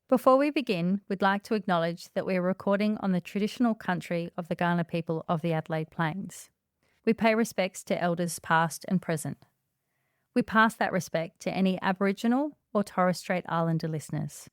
Before we begin, we'd like to acknowledge that we are recording on the traditional country of the Kaurna people of the Adelaide Plains. We pay respects to elders past and present. We pass that respect to any Aboriginal or Torres Strait Islander listeners.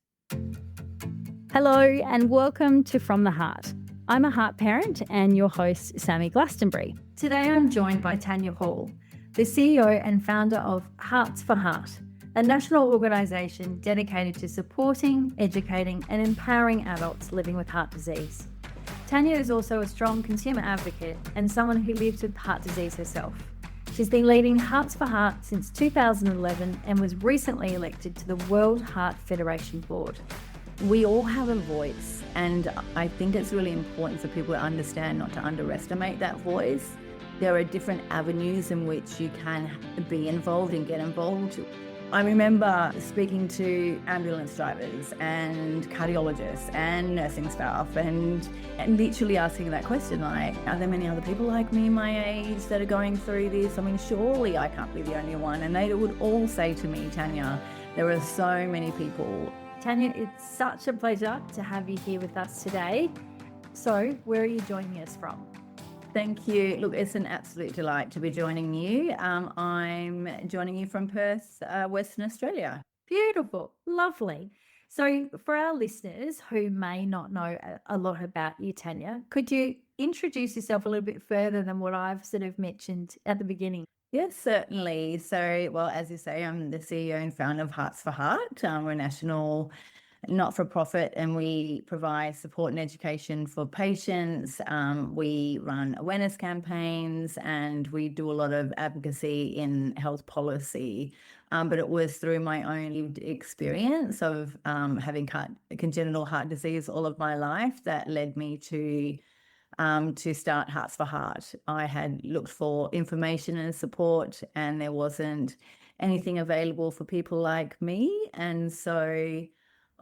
Hello and welcome to From the Heart. I'm a heart parent and your host, Sami Glastonbury. Today I'm joined by Tanya Hall, the CEO and founder of Hearts4heart, a national organisation dedicated to supporting, educating and empowering adults living with heart disease. Tanya is also a strong consumer advocate and someone who lives with heart disease herself. She's been leading Hearts4heart since 2011 and was recently elected to the World Heart Federation board. We all have a voice, and I think it's really important for people to understand not to underestimate that voice. There are different avenues in which you can be involved and get involved. I remember speaking to ambulance drivers and cardiologists and nursing staff and literally asking that question, like, are there many other people like me my age that are going through this? I mean, surely I can't be the only one. And they would all say to me, Tanya, there are so many people. Tanya, it's such a pleasure to have you here with us today. So, where are you joining us from? Thank you. Look, it's an absolute delight to be joining you. I'm joining you from Perth, Western Australia. Beautiful. Lovely. So for our listeners who may not know a lot about you, Tanya, could you introduce yourself a little bit further than what I've sort of mentioned at the beginning? Yes, certainly. So, well, as you say, I'm the CEO and founder of Hearts4heart. We're a national not-for-profit, and we provide support and education for patients. We run awareness campaigns and we do a lot of advocacy in health policy. But it was through my own lived experience of having congenital heart disease all of my life that led me to start Hearts4heart. I had looked for information and support, and there wasn't anything available for people like me, and so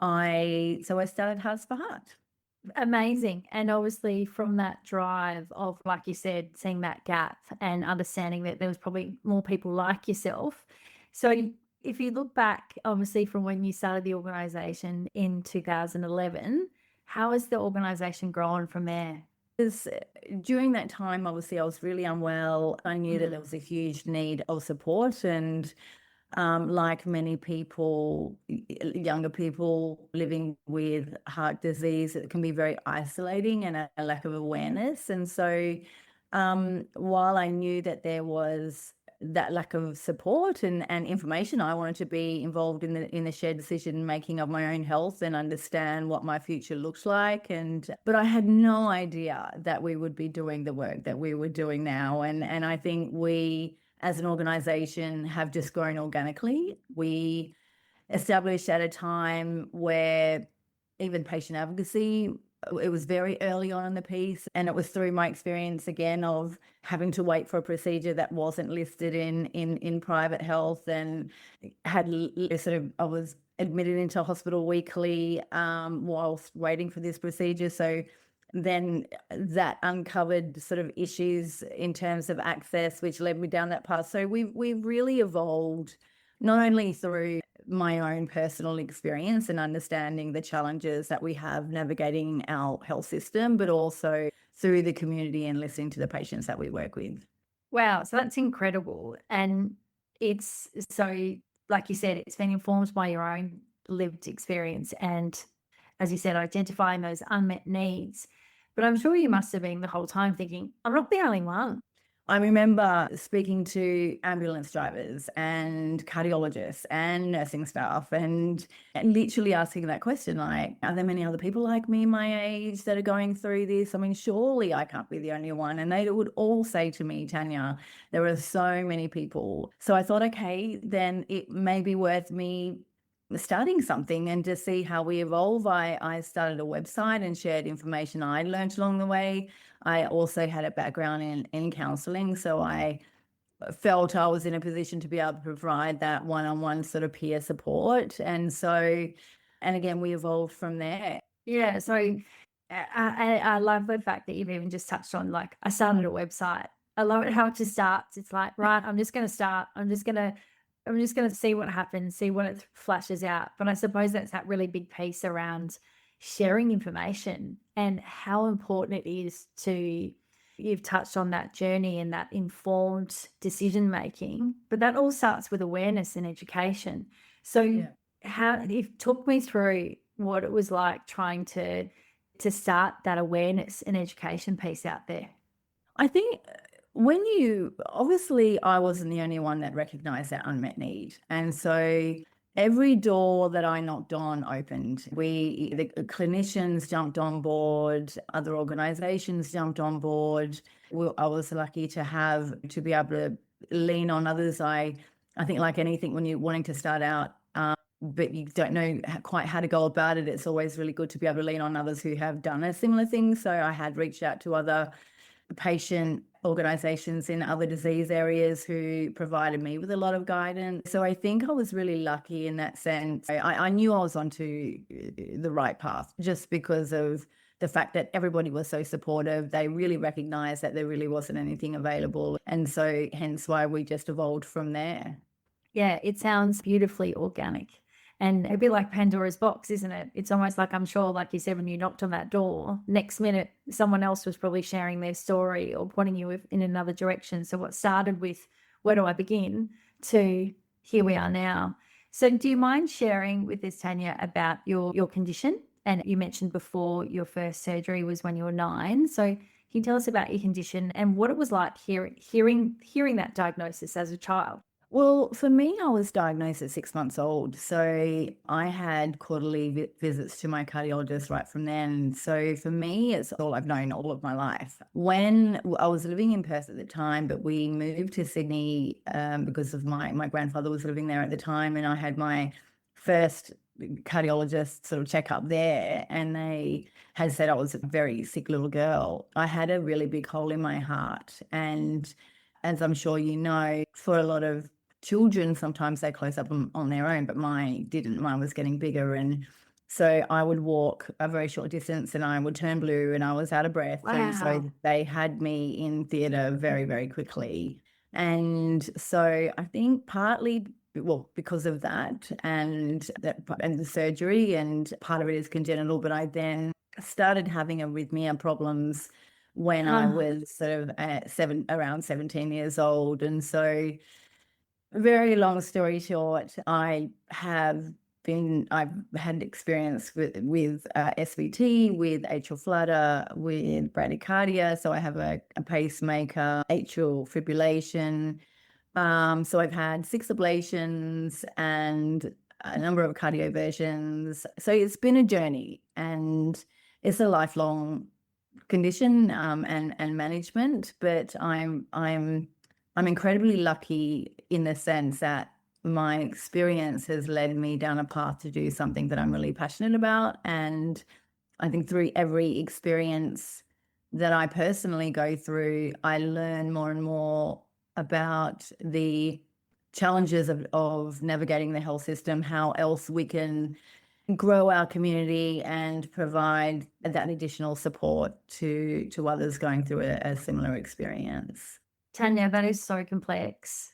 I started Hearts4heart. Amazing. And obviously from that drive of, like you said, seeing that gap and understanding that there was probably more people like yourself. So if you look back, obviously from when you started the organisation in 2011, how has the organisation grown from there? During that time, obviously, I was really unwell. I knew that there was a huge need of support, and like many people, younger people living with heart disease, it can be very isolating and a lack of awareness. And so while I knew that there was that lack of support and information, I wanted to be involved in the shared decision making of my own health and understand what my future looks like. But I had no idea that we would be doing the work that we were doing now. And I think we, as an organisation, have just grown organically. We established at a time where even patient advocacy, it was very early on in the piece, and it was through my experience again of having to wait for a procedure that wasn't listed in private health, and I was admitted into hospital weekly whilst waiting for this procedure. So then that uncovered sort of issues in terms of access, which led me down that path. So we've really evolved, not only through my own personal experience and understanding the challenges that we have navigating our health system, but also through the community and listening to the patients that we work with. Wow, so that's incredible. And it's so, like you said, it's been informed by your own lived experience and, as you said, identifying those unmet needs. But I'm sure you must have been the whole time thinking, I'm not the only one. I remember speaking to ambulance drivers and cardiologists and nursing staff and literally asking that question, like, are there many other people like me my age that are going through this? I mean, surely I can't be the only one. And they would all say to me, Tanya, there are so many people. So I thought, okay, then it may be worth me starting something and to see how we evolve. I started a website and shared information I learned along the way. I also had a background in counselling, so I felt I was in a position to be able to provide that one-on-one sort of peer support. And again, we evolved from there. Yeah, so I love the fact that you've even just touched on, like, I started a website. I love it how it just starts. It's like, right, I'm just going to start. I'm just going to I'm just going to see what happens, see what it flashes out. But I suppose that's that really big piece around sharing information and how important it is to, you've touched on that journey and that informed decision making, but that all starts with awareness and education. So how, if talk me through what it was like trying to start that awareness and education piece out there. I think obviously I wasn't the only one that recognized that unmet need. And so every door that I knocked on opened. The clinicians jumped on board, other organizations jumped on board. I was lucky to be able to lean on others. I think like anything, when you're wanting to start out, but you don't know quite how to go about it, it's always really good to be able to lean on others who have done a similar thing. So I had reached out to other patient organizations in other disease areas who provided me with a lot of guidance. So I think I was really lucky in that sense. I knew I was onto the right path just because of the fact that everybody was so supportive. They really recognized that there really wasn't anything available. And so hence why we just evolved from there. Yeah, it sounds beautifully organic. And a bit like Pandora's box, isn't it? It's almost like, I'm sure, like you said, when you knocked on that door, next minute, someone else was probably sharing their story or pointing you in another direction. So what started with, where do I begin, to here we are now. So do you mind sharing with us, Tanya, about your condition? And you mentioned before your first surgery was when you were 9. So can you tell us about your condition and what it was like hearing that diagnosis as a child? Well, for me, I was diagnosed at 6 months old. So I had quarterly visits to my cardiologist right from then. So for me, it's all I've known all of my life. When I was living in Perth at the time, but we moved to Sydney because of my grandfather was living there at the time, and I had my first cardiologist sort of checkup there, and they had said I was a very sick little girl. I had a really big hole in my heart, and as I'm sure you know, for a lot of children, sometimes they close up on their own, but mine didn't. Mine was getting bigger. And so I would walk a very short distance and I would turn blue and I was out of breath. Wow. And so they had me in theatre very, very quickly. And so I think partly, well, because of that and the surgery, and part of it is congenital, but I then started having arrhythmia problems when I was sort of around 17 years old. And so, very long story short, I've had experience with SVT, with atrial flutter, with bradycardia. So I have a pacemaker, atrial fibrillation. So I've had 6 ablations and a number of cardioversions. So it's been a journey, and it's a lifelong condition and management. But I'm incredibly lucky in the sense that my experience has led me down a path to do something that I'm really passionate about. And I think through every experience that I personally go through, I learn more and more about the challenges of navigating the health system, how else we can grow our community and provide that additional support to others going through a similar experience. Tanya, that is so complex.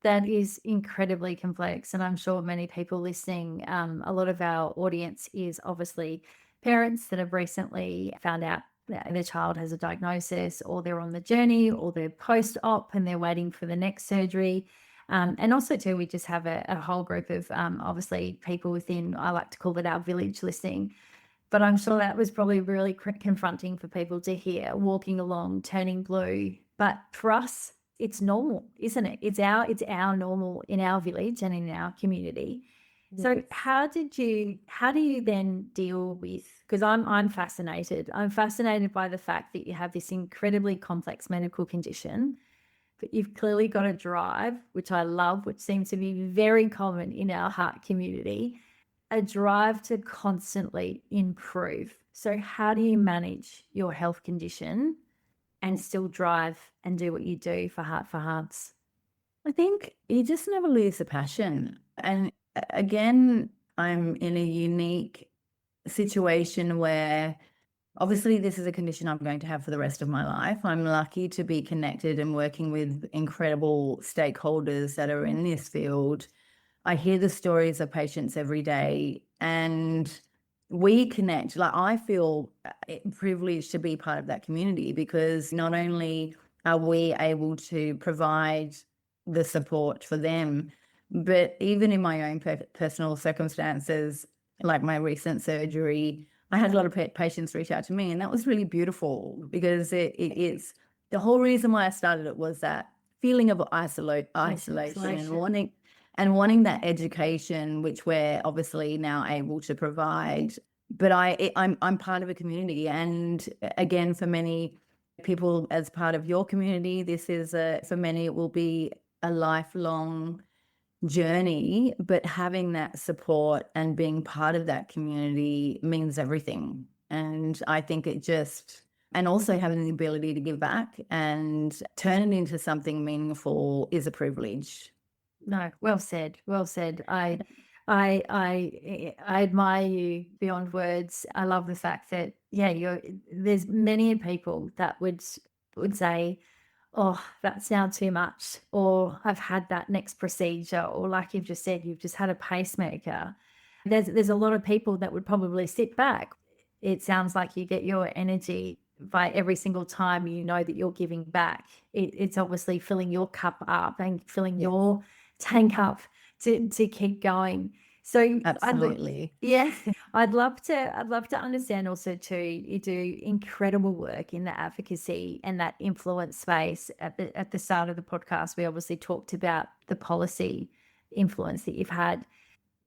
That is incredibly complex. And I'm sure many people listening, a lot of our audience is obviously parents that have recently found out that their child has a diagnosis, or they're on the journey, or they're post-op and they're waiting for the next surgery. And also too, we just have a whole group of obviously people within, I like to call it our village, listening. But I'm sure that was probably really confronting for people to hear, walking along, turning blue. But for us, it's normal, isn't it? It's our normal in our village and in our community. Yes. So how do you then deal with, because I'm fascinated. I'm fascinated by the fact that you have this incredibly complex medical condition, but you've clearly got a drive, which I love, which seems to be very common in our heart community, a drive to constantly improve. So how do you manage your health condition and still drive and do what you do for Hearts4Hearts? I think you just never lose the passion. And again, I'm in a unique situation where obviously this is a condition I'm going to have for the rest of my life. I'm lucky to be connected and working with incredible stakeholders that are in this field. I hear the stories of patients every day, and we connect. Like, I feel privileged to be part of that community, because not only are we able to provide the support for them, but even in my own personal circumstances, like my recent surgery, I had a lot of patients reach out to me, and that was really beautiful, because it's the whole reason why I started it was that feeling of isolation and wanting that education, which we're obviously now able to provide. But I'm part of a community, and again, for many people as part of your community, this is for many it will be a lifelong journey, but having that support and being part of that community means everything. And I think and also having the ability to give back and turn it into something meaningful is a privilege. No, well said. Well said. I admire you beyond words. I love the fact that, there's many people that would say, oh, that's now too much, or I've had that next procedure, or like you've just said, you've just had a pacemaker. There's a lot of people that would probably sit back. It sounds like you get your energy by every single time you know that you're giving back. It's obviously filling your cup up and filling your tank up to keep going. So absolutely. I'd love to understand also too, you do incredible work in the advocacy and that influence space. At the start of the podcast, we obviously talked about the policy influence that you've had.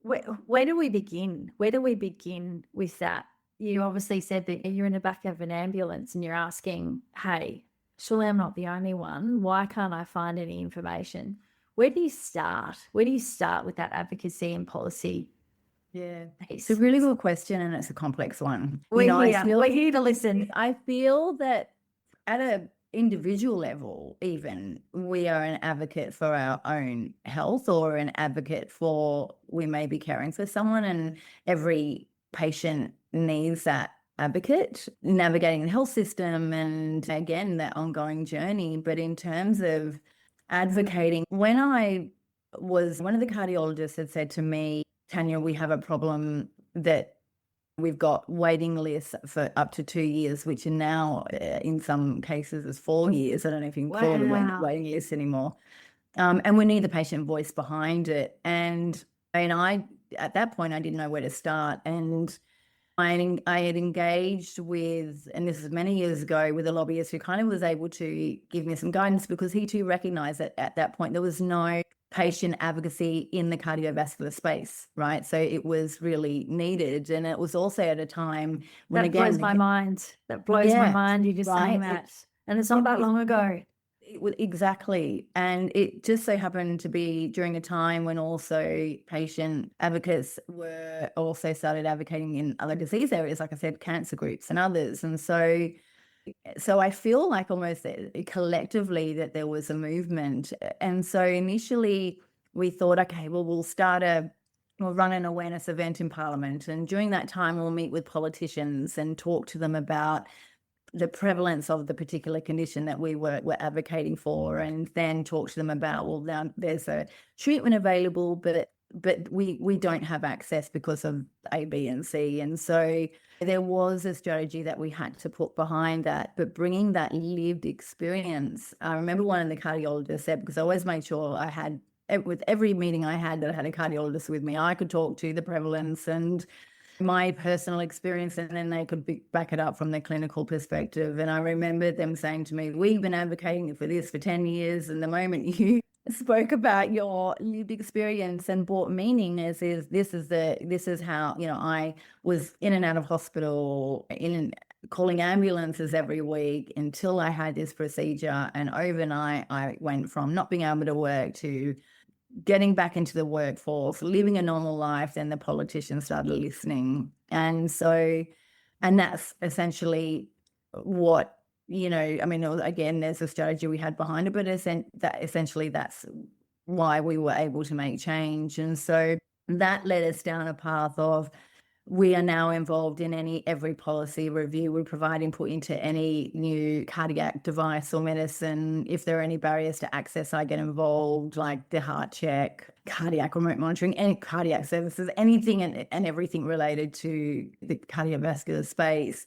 Where do we begin? Where do we begin with that? You obviously said that you're in the back of an ambulance and you're asking, hey, surely I'm not the only one. Why can't I find any information? Where do you start? Where do you start with that advocacy and policy? Yeah, it's a really good question, and it's a complex one. We're here to listen. I feel that at an individual level, even, we are an advocate for our own health, or an advocate for, we may be caring for someone, and every patient needs that advocate navigating the health system and, again, that ongoing journey. But in terms of advocating, one of the cardiologists had said to me, Tanya, we have a problem that we've got waiting lists for up to 2 years, which are now in some cases is 4 years. I don't know if you can call it waiting lists anymore. And we need the patient voice behind it. And I, at that point, I didn't know where to start. And I had engaged with, and this is many years ago, with a lobbyist who kind of was able to give me some guidance, because he too recognized that at that point there was no patient advocacy in the cardiovascular space, right? So it was really needed. And it was also at a time when, that blows my mind. That blows my mind, you just saying that. And it's not that long ago. Exactly. And it just so happened to be during a time when also patient advocates were also started advocating in other disease areas, like I said, cancer groups and others. And so I feel like almost collectively that there was a movement. And so initially we thought, okay, well, we'll run an awareness event in Parliament. And during that time, we'll meet with politicians and talk to them about the prevalence of the particular condition that we were advocating for, and then talk to them about, well, now there's a treatment available, but we don't have access because of A, B, and C. And so there was a strategy that we had to put behind that, but bringing that lived experience. I remember one of the cardiologists said, because I always made sure I had, with every meeting I had, that I had a cardiologist with me, I could talk to the prevalence and my personal experience, and then they could back it up from the clinical perspective. And I remember them saying to me, we've been advocating for this for 10 years. And the moment you spoke about your lived experience and brought meaning, this is how, I was in and out of hospital, calling ambulances every week until I had this procedure. And overnight, I went from not being able to work to getting back into the workforce, living a normal life. Then the politicians started listening. And that's essentially what, again, there's a strategy we had behind it, but essentially that's why we were able to make change. And so that led us down a path of, we are now involved in every policy review. We provide input into any new cardiac device or medicine. If there are any barriers to access, I get involved, like the heart check, cardiac remote monitoring, any cardiac services, anything and everything related to the cardiovascular space.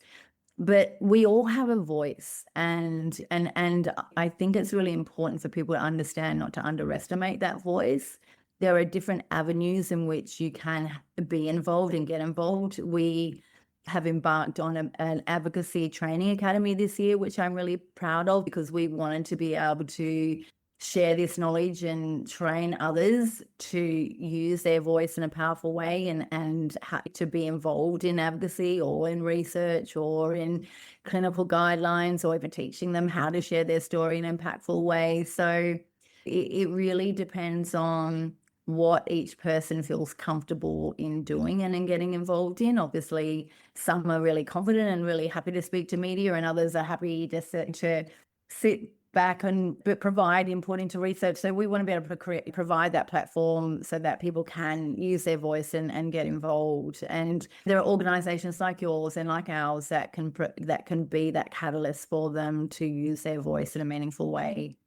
But we all have a voice, and I think it's really important for people to understand, not to underestimate that voice. There are different avenues in which you can be involved and get involved. We have embarked on an advocacy training academy this year, which I'm really proud of, because we wanted to be able to share this knowledge and train others to use their voice in a powerful way, and to be involved in advocacy or in research or in clinical guidelines, or even teaching them how to share their story in an impactful way. So it really depends on what each person feels comfortable in doing and in getting involved in. Obviously, some are really confident and really happy to speak to media, and others are happy just to sit back and provide input into research. So we want to be able to provide that platform so that people can use their voice and get involved. And there are organisations like yours and like ours that can be that catalyst for them to use their voice in a meaningful way.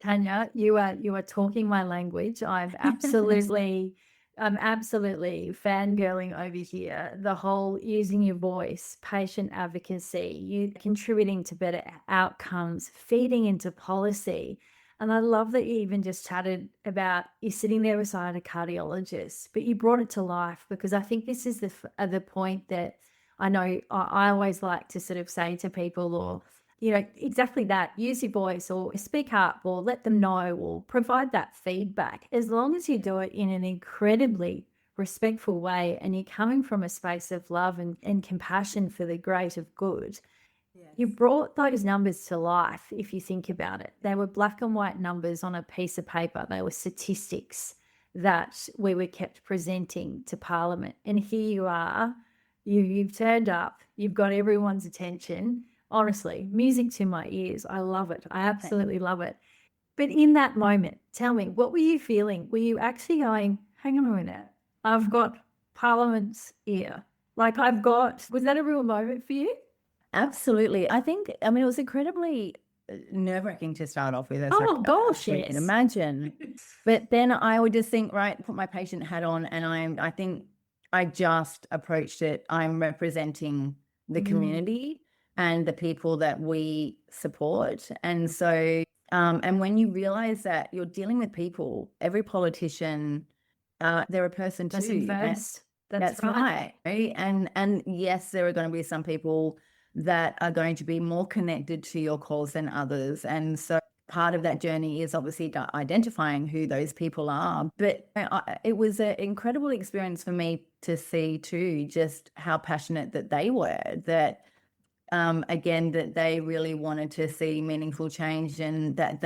Tanya, you are talking my language. I'm absolutely fangirling over here. The whole using your voice, patient advocacy, you contributing to better outcomes, feeding into policy. And I love that you even just chatted about you sitting there beside a cardiologist, but you brought it to life, because I think this is the point that I know I always like to sort of say to people, or exactly that, use your voice or speak up or let them know or provide that feedback. As long as you do it in an incredibly respectful way and you're coming from a space of love and compassion for the greater good, yes. You brought those numbers to life. If you think about it, they were black and white numbers on a piece of paper. They were statistics that we were kept presenting to Parliament. And here you are, you've turned up, you've got everyone's attention. Honestly, music to my ears. I love it. I absolutely love it. But in that moment, tell me, what were you feeling? Were you actually going, hang on a minute, I've got Parliament's ear? Was that a real moment for you? Absolutely. It was incredibly nerve-wracking to start off with. Oh, gosh, yes. You can imagine. But then I would just think, right, put my patient hat on, and I think I just approached it. I'm representing the community and the people that we support. And so, and when you realize that you're dealing with people, every politician, they're a person too. Person first. That's right. And yes, there are going to be some people that are going to be more connected to your cause than others. And so part of that journey is obviously identifying who those people are. But it was an incredible experience for me to see too, just how passionate that they were, that again, that they really wanted to see meaningful change, and that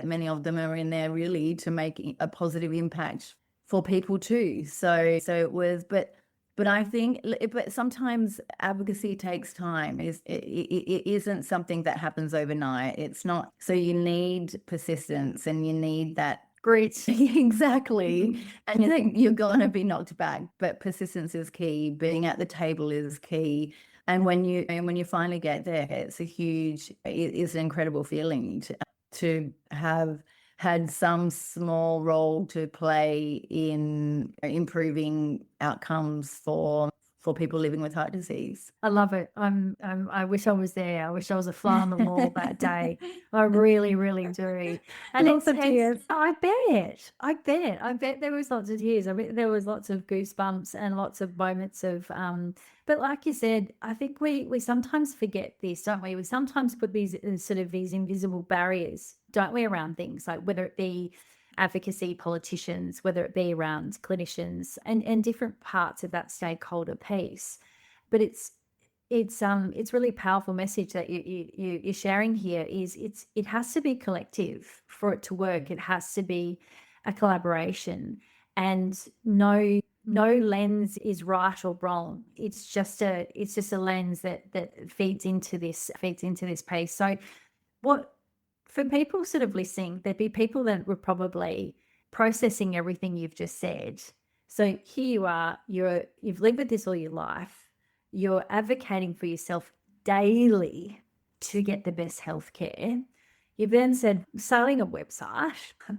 many of them are in there really to make a positive impact for people too. So it was, but I think, but sometimes advocacy takes time. It isn't something that happens overnight. It's not. So you need persistence, and you need that grit. Exactly. And you think you're going to be knocked back, but persistence is key. Being at the table is key. And when you finally get there, it's an incredible feeling to have had some small role to play in improving outcomes for people living with heart disease. I love it. I wish I was there. I wish I was a fly on the wall that day. I really, really do. And lots of tears. I bet there was lots of tears. I bet there was lots of goosebumps and lots of moments of. But like you said, I think we sometimes forget this, don't we? We sometimes put these invisible barriers, don't we, around things, like whether it be advocacy politicians, whether it be around clinicians and different parts of that stakeholder piece. But it's really powerful message that you're sharing here. It has to be collective for it to work. It has to be a collaboration, and no lens is right or wrong. It's just a lens that feeds into this piece. So for people sort of listening, there'd be people that were probably processing everything you've just said. So here you are, you've lived with this all your life. You're advocating for yourself daily to get the best healthcare. You've then said, starting a website,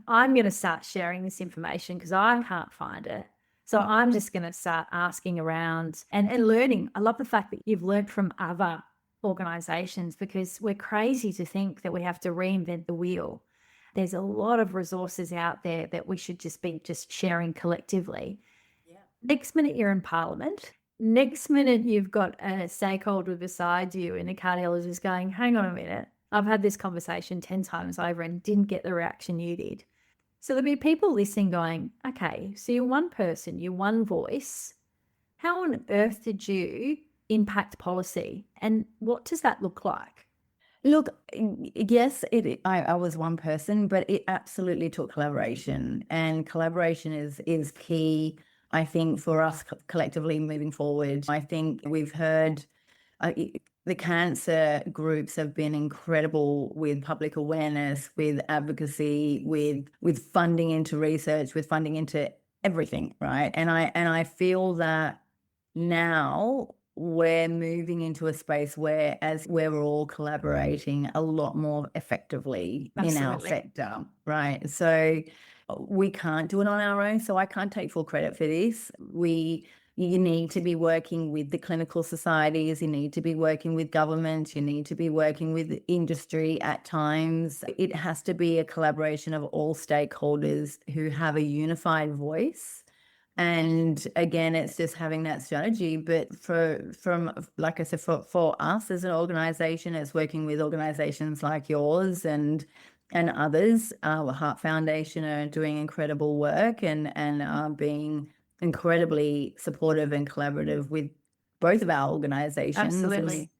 I'm going to start sharing this information because I can't find it. So I'm just going to start asking around and learning. I love the fact that you've learned from other organisations, because we're crazy to think that we have to reinvent the wheel. There's a lot of resources out there that we should just be sharing collectively. Yeah. Next minute you're in Parliament. Next minute you've got a stakeholder beside you and a cardiologist going, hang on a minute, I've had this conversation 10 times over and didn't get the reaction you did. So there'll be people listening going, okay, so you're one person, you're one voice. How on earth did you impact policy? And what does that look like? Look, yes, I was one person, but it absolutely took collaboration, and collaboration is key, I think, for us collectively moving forward. I think we've heard the cancer groups have been incredible with public awareness, with advocacy, with funding into research, with funding into everything, right? And I feel that now we're moving into a space where we're all collaborating a lot more effectively in our sector, right? So we can't do it on our own. So I can't take full credit for this. You need to be working with the clinical societies, you need to be working with government, you need to be working with industry at times. It has to be a collaboration of all stakeholders who have a unified voice. And again, it's just having that strategy. But like I said, for us as an organisation, it's working with organisations like yours and others. The Heart Foundation are doing incredible work and being incredibly supportive and collaborative with both of our organisations. Absolutely.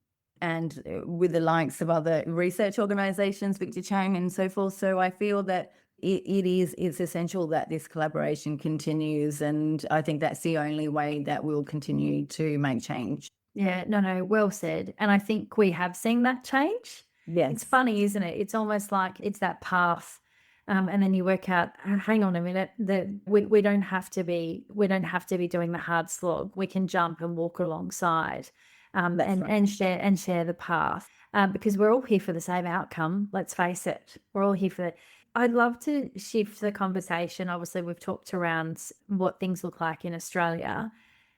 And with the likes of other research organisations, Victor Chang and so forth. So I feel that it's essential that this collaboration continues, and I think that's the only way that we'll continue to make change. Yeah, no, well said. And I think we have seen that change. Yes. It's funny, isn't it? It's almost like it's that path. And then you work out, hang on a minute, that we don't have to be doing the hard slog. We can jump and walk alongside and share the path. Because we're all here for the same outcome, let's face it. We're all here for it. I'd love to shift the conversation. Obviously, we've talked around what things look like in Australia.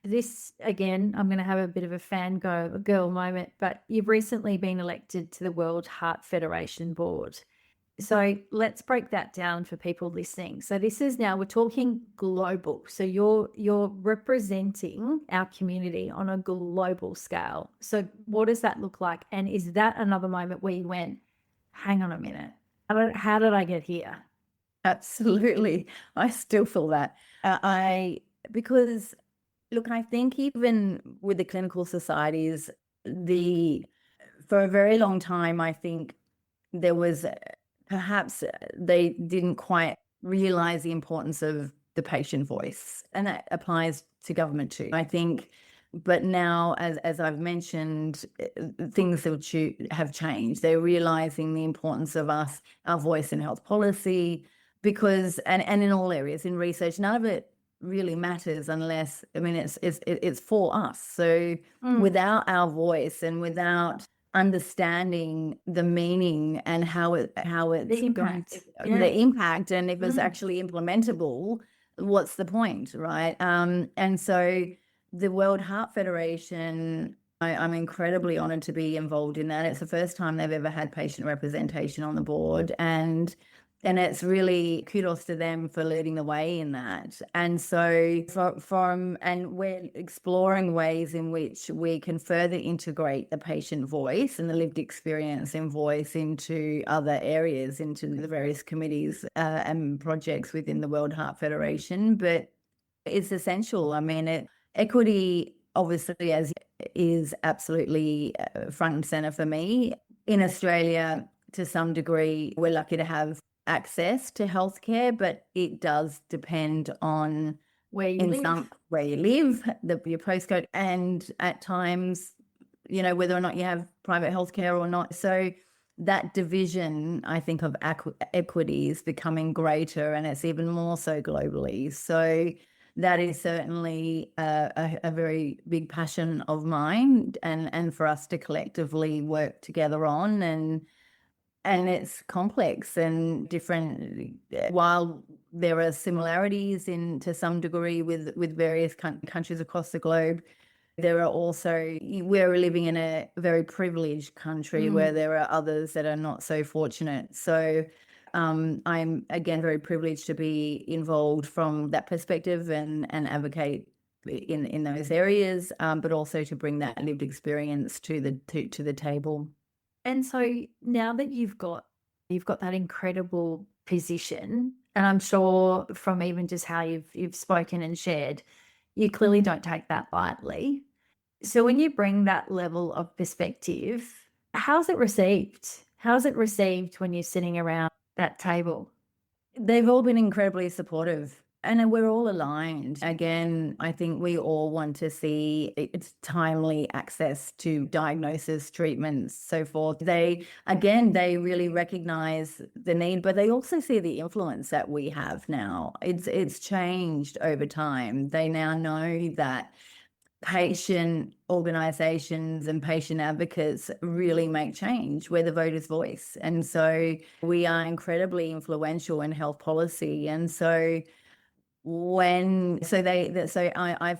This, again, I'm going to have a bit of a fangirl moment, but you've recently been elected to the World Heart Federation board. So let's break that down for people listening. So this is now, we're talking global. So you're representing our community on a global scale. So what does that look like? And is that another moment where you went, hang on a minute, how did I get here? Absolutely. I still feel that. Because look, I think even with the clinical societies, for a very long time, I think there was perhaps they didn't quite realize the importance of the patient voice, and that applies to government too, I think. But now, as I've mentioned, things have changed. They're realizing the importance of our voice in health policy, because and in all areas in research, none of it really matters unless, I mean, it's for us. So without our voice and without understanding the meaning and how it's the impact, the impact, and if it's actually implementable, what's the point, right? And so the World Heart Federation, I'm incredibly honoured to be involved in that. It's the first time they've ever had patient representation on the board, and it's really kudos to them for leading the way in that. And so and we're exploring ways in which we can further integrate the patient voice and the lived experience and voice into other areas, into the various committees and projects within the World Heart Federation. But it's essential. I mean, equity obviously is absolutely front and centre for me. In Australia, to some degree, we're lucky to have access to healthcare, but it does depend on where you live, your postcode, and at times, whether or not you have private healthcare or not. So that division, I think, of equity is becoming greater, and it's even more so globally. So that is certainly a very big passion of mine, and for us to collectively work together on. And it's complex and different. While there are similarities to some degree with various countries across the globe, there are also, we're living in a very privileged country where there are others that are not so fortunate. So I'm, again, very privileged to be involved from that perspective and advocate in those areas, but also to bring that lived experience to the table. And so now that you've got that incredible position, and I'm sure from even just how you've spoken and shared, you clearly don't take that lightly. So when you bring that level of perspective, how's it received? How's it received when you're sitting around that table? They've all been incredibly supportive, and we're all aligned. Again, I think we all want to see it's timely access to diagnosis, treatments, so forth. They really recognize the need, but they also see the influence that we have now. It's changed over time. They now know that patient organisations and patient advocates really make change. We're the voters' voice. And so we are incredibly influential in health policy. And so I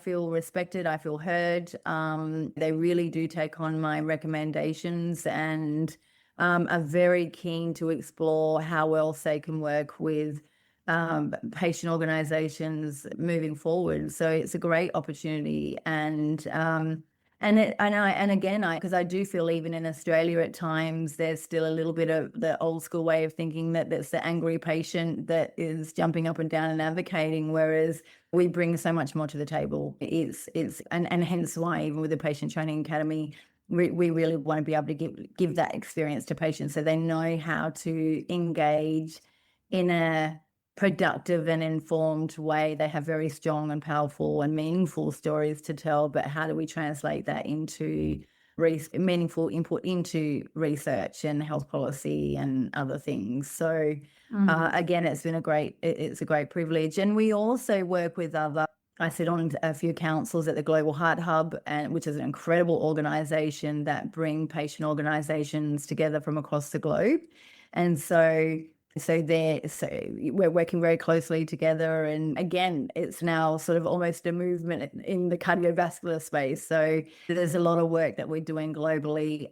feel respected, I feel heard. They really do take on my recommendations and are very keen to explore how else they can work with patient organisations moving forward. So it's a great opportunity, because I do feel even in Australia at times there's still a little bit of the old school way of thinking that there's the angry patient that is jumping up and down and advocating, whereas we bring so much more to the table. And hence why even with the Patient Training Academy, we really want to be able to give that experience to patients so they know how to engage in a productive and informed way. They have very strong and powerful and meaningful stories to tell, but how do we translate that into meaningful input into research and health policy and other things? So again, it's a great privilege. And we also work with I sit on a few councils at the Global Heart Hub, which is an incredible organisation that bring patient organisations together from across the globe. And so we're working very closely together, and again, it's now sort of almost a movement in the cardiovascular space. So there's a lot of work that we're doing globally.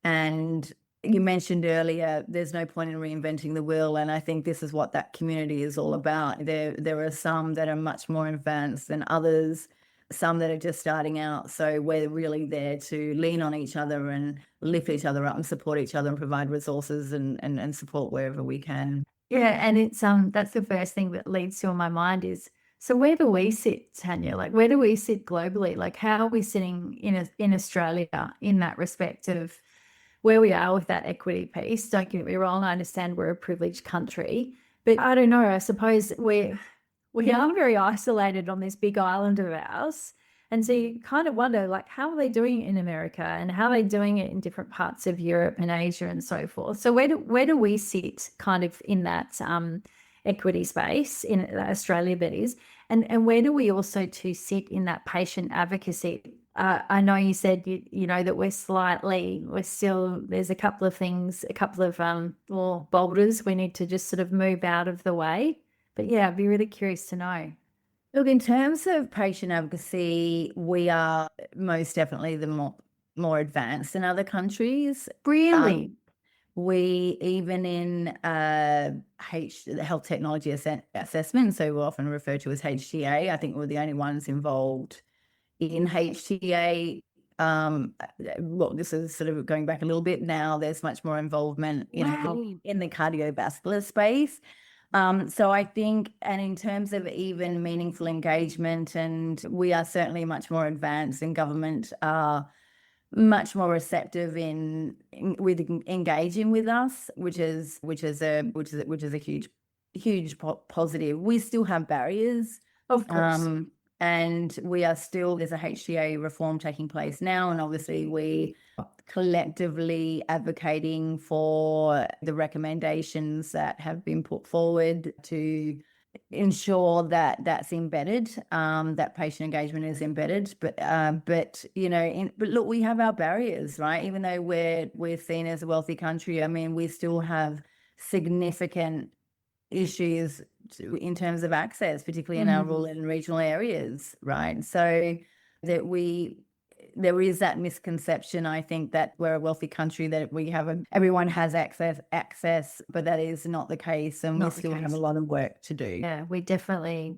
And you mentioned earlier, there's no point in reinventing the wheel, and I think this is what that community is all about. There are some that are much more advanced than others, some that are just starting out. So we're really there to lean on each other and lift each other up and support each other and provide resources and support wherever we can. Yeah, and it's that's the first thing that leads to on my mind is, so where do we sit, Tanya? Like, where do we sit globally? Like, how are we sitting in Australia in that respect of where we are with that equity piece? Don't get me wrong, I understand we're a privileged country, but I don't know, I suppose we are very isolated on this big island of ours. And so you kind of wonder, like, how are they doing it in America and how are they doing it in different parts of Europe and Asia and so forth? So where do we sit kind of in that equity space in Australia, that is? And where do we also to sit in that patient advocacy? I know you said, you know, that we're still, there's a couple of things, a couple of boulders we need to just sort of move out of the way. But yeah, I'd be really curious to know. Look, in terms of patient advocacy, we are most definitely the more advanced than other countries. Really? We even in the health technology assessment, so we're often referred to as HTA. I think we're the only ones involved in HTA. Well, this is sort of going back a little bit now. There's much more involvement, in the cardiovascular space. So I think, and in terms of even meaningful engagement, and we are certainly much more advanced, and government are much more receptive with engaging with us, which is a huge positive. We still have barriers, of course, and we are still, there's a HTA reform taking place now, and obviously we collectively advocating for the recommendations that have been put forward to ensure that that's embedded, that patient engagement is embedded. But you know, but look, we have our barriers, right? Even though we're seen as a wealthy country, I mean, we still have significant issues in terms of access, particularly in our rural and regional areas, right? So that there is that misconception, I think, that we're a wealthy country, that we have everyone has access, but that is not the case, and we still have a lot of work to do. Yeah, we definitely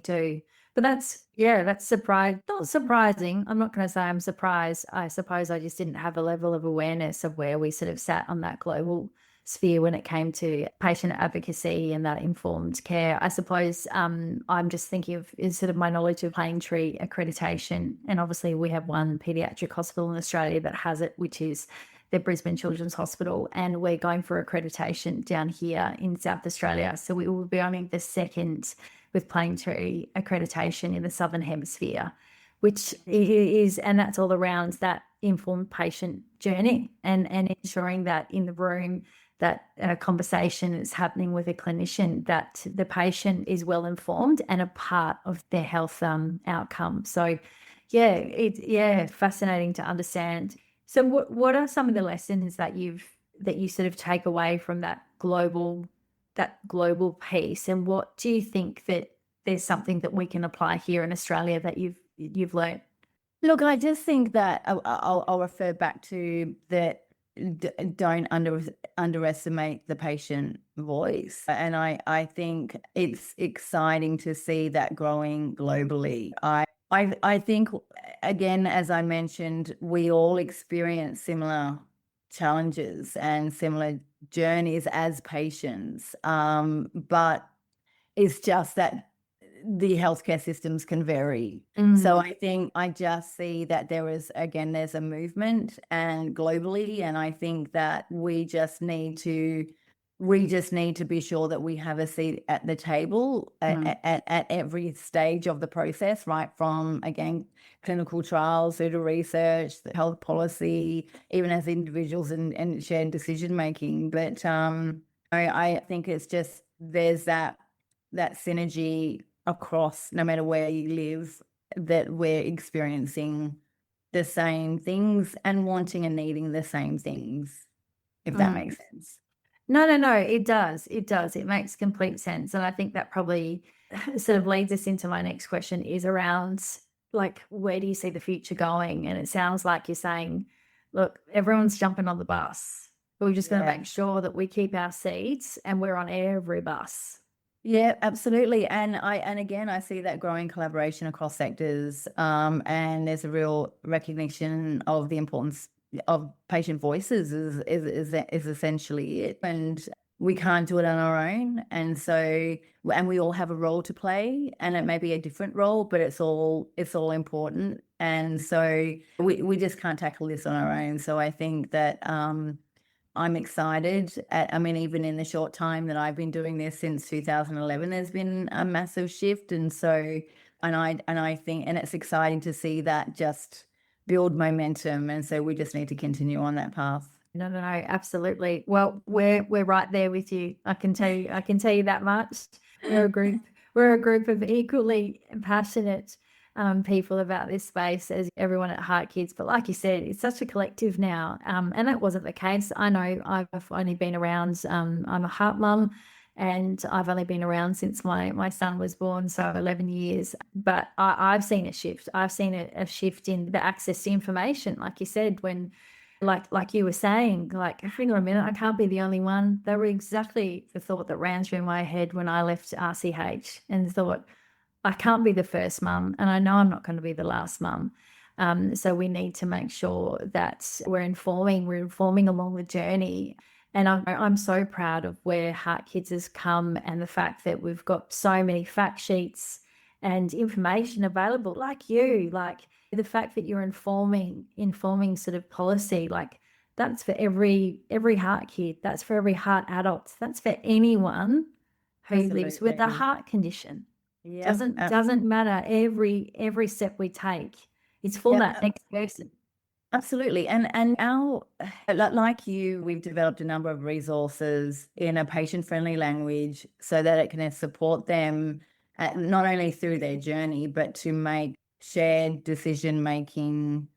do. But that's not surprising. I'm not going to say I'm surprised. I suppose I just didn't have a level of awareness of where we sort of sat on that global sphere when it came to patient advocacy and that informed care. I suppose I'm just thinking of is sort of my knowledge of Planetree accreditation. And obviously we have one paediatric hospital in Australia that has it, which is the Brisbane Children's Hospital. And we're going for accreditation down here in South Australia. So we will be only the second with Planetree accreditation in the Southern Hemisphere, which is, and that's all around that informed patient journey and ensuring that in the room that a conversation is happening with a clinician, that the patient is well informed and a part of their health outcome. So fascinating to understand. So what are some of the lessons that you sort of take away from that global piece, and what do you think that there's something that we can apply here in Australia that you've learned? Look, I just think that I'll refer back to that. Don't underestimate the patient voice, and I think it's exciting to see that growing globally. I think, again, as I mentioned, we all experience similar challenges and similar journeys as patients, but it's just that the healthcare systems can vary. So I think I just see that there's a movement and globally, and I think that we just need to be sure that we have a seat at the table at every stage of the process, right from, again, clinical trials through to research, the health policy, even as individuals and shared decision making. But I think it's just there's that synergy across, no matter where you live, that we're experiencing the same things and wanting and needing the same things, if that makes sense. No, it does. It makes complete sense. And I think that probably sort of leads us into my next question, is around, like, where do you see the future going? And it sounds like you're saying, look, everyone's jumping on the bus, but we're just going to make sure that we keep our seats and we're on every bus. Yeah, absolutely. And again, I see that growing collaboration across sectors, and there's a real recognition of the importance of patient voices is essentially it. And we can't do it on our own. And so, and we all have a role to play, and it may be a different role, but it's all important. And so we just can't tackle this on our own. So I think that, I'm excited. Even in the short time that I've been doing this since 2011, there's been a massive shift. And so, and I think, and it's exciting to see that just build momentum. And so we just need to continue on that path. No, absolutely. Well, we're right there with you. I can tell you that much. We're a group of equally passionate people about this space as everyone at HeartKids. But like you said, it's such a collective now. And that wasn't the case. I know I've only been around, I'm a heart mum, and I've only been around since my son was born, so 11 years. But I've seen a shift. I've seen a shift in the access to information. Like you said, when, like you were saying, like, hang on a minute, I can't be the only one. That were exactly the thought that ran through my head when I left RCH, and thought, I can't be the first mum, and I know I'm not going to be the last mum. So we need to make sure that we're informing along the journey. And I'm so proud of where HeartKids has come, and the fact that we've got so many fact sheets and information available, like you, like the fact that you're informing sort of policy, like that's for every heart kid, that's for every heart adult, that's for anyone who lives with a heart condition. Doesn't matter. Every step we take, it's for that next person. Absolutely. And our, like you, we've developed a number of resources in a patient-friendly language so that it can support them not only through their journey, but to make shared decision-making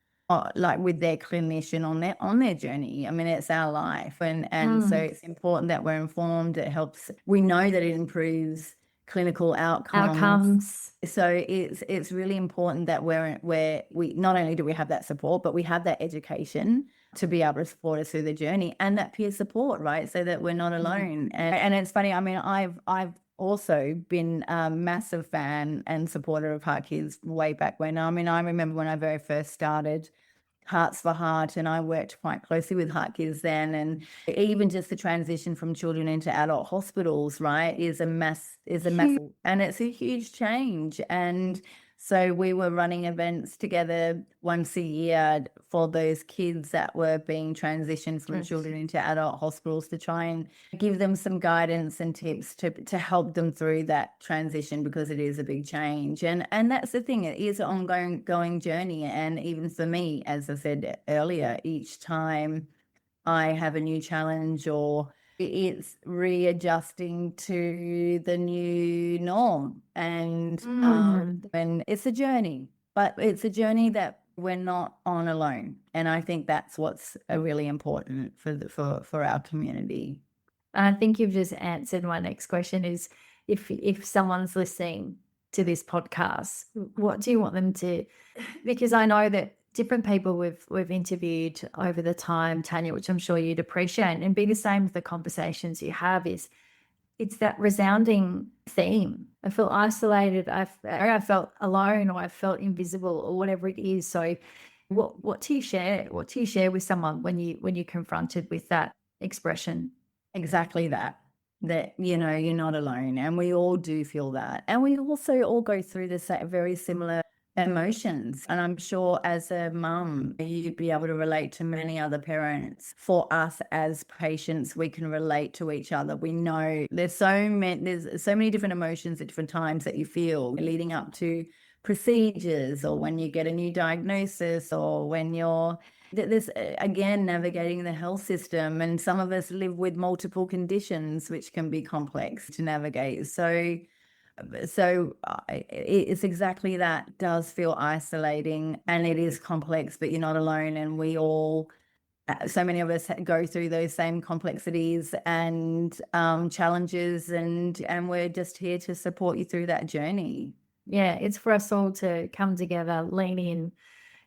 like with their clinician on their journey. I mean, it's our life. And so it's important that we're informed. It helps. We know that it improves clinical outcomes. So it's really important that we not only do we have that support, but we have that education to be able to support us through the journey, and that peer support, right? So that we're not alone. And it's funny, I mean, I've also been a massive fan and supporter of HeartKids way back when. I mean, I remember when I very first started Hearts4heart, and I worked quite closely with HeartKids then, and even just the transition from children into adult hospitals, right, is a massive, and it's a huge change. And so we were running events together once a year for those kids that were being transitioned from children into adult hospitals, to try and give them some guidance and tips to help them through that transition, because it is a big change. And that's the thing, it is an ongoing journey. And even for me, as I said earlier, each time I have a new challenge, or it's readjusting to the new norm. And it's a journey, but it's a journey that we're not on alone. And I think that's what's really important for our community. I think you've just answered my next question, is if someone's listening to this podcast, what do you want them to, because I know that different people we've interviewed over the time, Tanya, which I'm sure you'd appreciate, and be the same with the conversations you have, is it's that resounding theme. I feel isolated, I felt alone, or I felt invisible, or whatever it is. So what do you share? What do you share with someone when you're confronted with that expression? Exactly that, you know, you're not alone, and we all do feel that. And we also all go through this very similar emotions. And I'm sure as a mum, you'd be able to relate to many other parents. For us as patients, we can relate to each other. We know there's so many different emotions at different times that you feel leading up to procedures, or when you get a new diagnosis, or when you're this, again, navigating the health system. And some of us live with multiple conditions, which can be complex to navigate. So it's exactly that. It does feel isolating, and it is complex, but you're not alone. And we all, so many of us go through those same complexities and challenges, and we're just here to support you through that journey. Yeah, it's for us all to come together, lean in,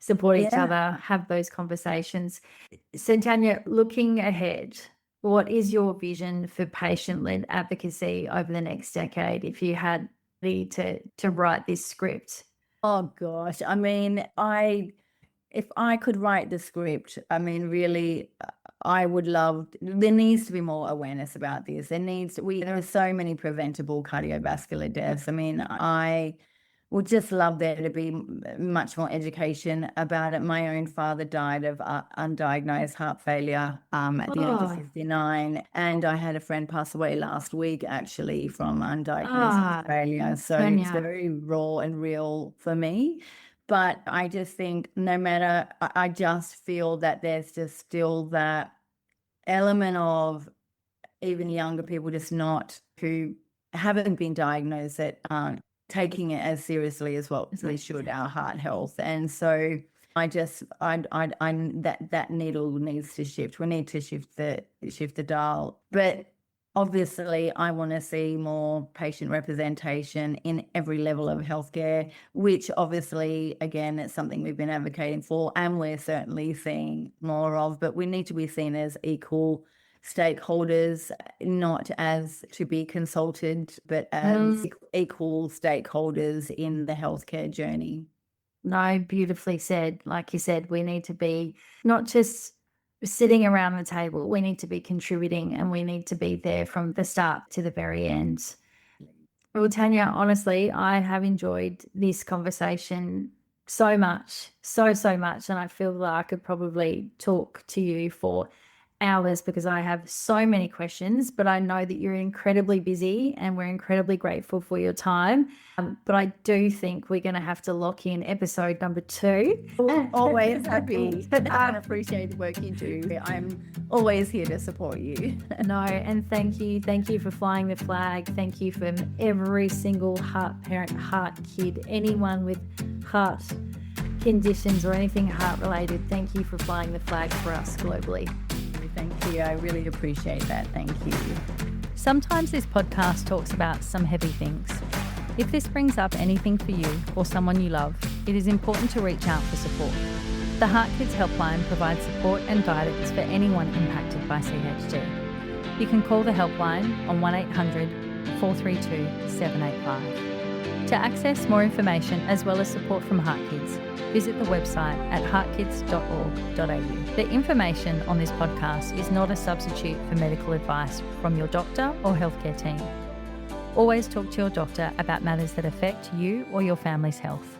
support each other, have those conversations. So Tanya, looking ahead, what is your vision for patient-led advocacy over the next decade, if you had to write this script? Oh gosh, I mean, if I could write the script, I mean, really, I would love, there needs to be more awareness about this. There are so many preventable cardiovascular deaths. I mean, I would just love there to be much more education about it. My own father died of undiagnosed heart failure at the age of 59. And I had a friend pass away last week, actually, from undiagnosed heart failure. So it's very raw and real for me. But I just think I just feel that there's just still that element of even younger people who haven't been diagnosed, that aren't taking it as seriously as what we should, our heart health. And so that needle needs to shift. We need to shift the dial. But obviously, I want to see more patient representation in every level of healthcare, which obviously, again, it's something we've been advocating for, and we're certainly seeing more of. But we need to be seen as equal stakeholders, not as to be consulted, but as equal stakeholders in the healthcare journey. No, beautifully said. Like you said, we need to be not just sitting around the table, we need to be contributing, and we need to be there from the start to the very end. Well, Tanya, honestly, I have enjoyed this conversation so much, so much. And I feel like I could probably talk to you for hours because I have so many questions, but I know that you're incredibly busy and we're incredibly grateful for your time. But I do think we're going to have to lock in episode number 2. Always happy. I appreciate the work you do. I'm always here to support you. No, and thank you. Thank you for flying the flag. Thank you for every single heart parent, heart kid, anyone with heart conditions or anything heart related. Thank you for flying the flag for us globally. Thank you. I really appreciate that. Thank you. Sometimes this podcast talks about some heavy things. If this brings up anything for you or someone you love, it is important to reach out for support. The HeartKids helpline provides support and guidance for anyone impacted by CHD. You can call the helpline on 1800 432 785. To access more information as well as support from HeartKids, visit the website at heartkids.org.au. The information on this podcast is not a substitute for medical advice from your doctor or healthcare team. Always talk to your doctor about matters that affect you or your family's health.